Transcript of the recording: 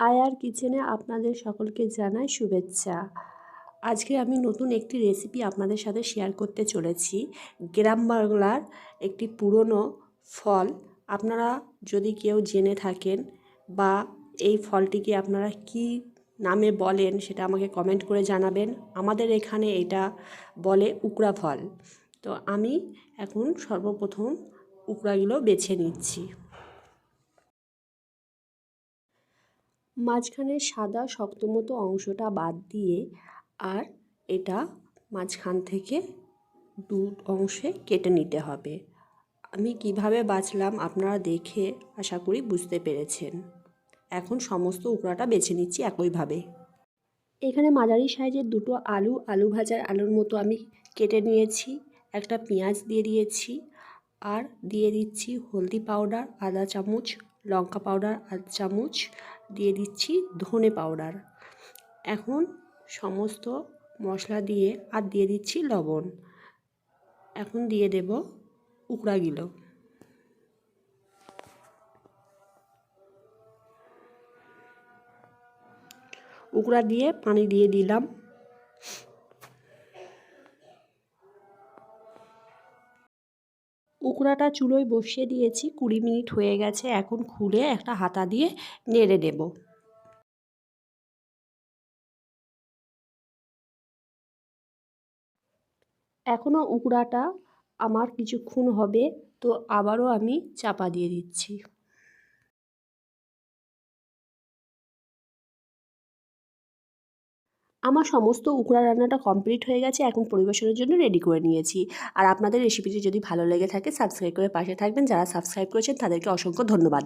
আয়ার কিচেনে আপনাদের সকলকে জানাই শুভেচ্ছা। আজকে আমি নতুন একটি রেসিপি আপনাদের সাথে শেয়ার করতে চলেছি। গ্রাম বাংলার একটি পুরনো ফল, আপনারা যদি কেউ জেনে থাকেন বা এই ফলটিকে আপনারা কি নামে বলেন সেটা আমাকে কমেন্ট করে জানাবেন। আমাদের এখানে এটা বলে উকড়া ফল। তো আমি এখন সর্বপ্রথম উকড়াগুলো বেছে নিচ্ছি। মাঝখানে সাদা শক্ত মতো অংশটা বাদ দিয়ে আর এটা মাঝখান থেকে দু অংশে কেটে নিতে হবে। আমি কিভাবে বাছলাম আপনারা দেখে আশা করি বুঝতে পেরেছেন। এখন সমস্ত উকড়াটা বেছে নিচ্ছি একইভাবে। এখানে মাঝারি সাইজের দুটো আলু ভাজার আলুর মতো আমি কেটে নিয়েছি। একটা পেঁয়াজ দিয়ে দিয়েছি আর দিয়ে দিচ্ছি হলদি পাউডার আধা চামচ, লঙ্কা পাউডার আধা চামচ, দিয়ে দিচ্ছি ধনে পাউডার। এখন সমস্ত মশলা দিয়ে আর দিয়ে দিচ্ছি লবণ। এখন দিয়ে দেব উকড়াগুলো। উকড়া দিয়ে পানি দিয়ে দিলাম। উকড়াটা চুলোয় বসিয়ে দিয়েছি, 20 মিনিট হয়ে গেছে। এখন খুলে একটা হাতা দিয়ে নেড়ে দেব। এখনও উকড়াটা আমার কিছুক্ষণ হবে, তো আবারও আমি চাপা দিয়ে দিচ্ছি। আমার সমস্ত উকড়া রান্নাটা কমপ্লিট হয়ে গেছে। এখন পরিবেশনের জন্য রেডি করে নিয়েছি। আর আপনাদের রেসিপিটি যদি ভালো লেগে থাকে সাবস্ক্রাইব করে পাশে থাকবেন। যারা সাবস্ক্রাইব করেছেন তাদেরকে অসংখ্য ধন্যবাদ।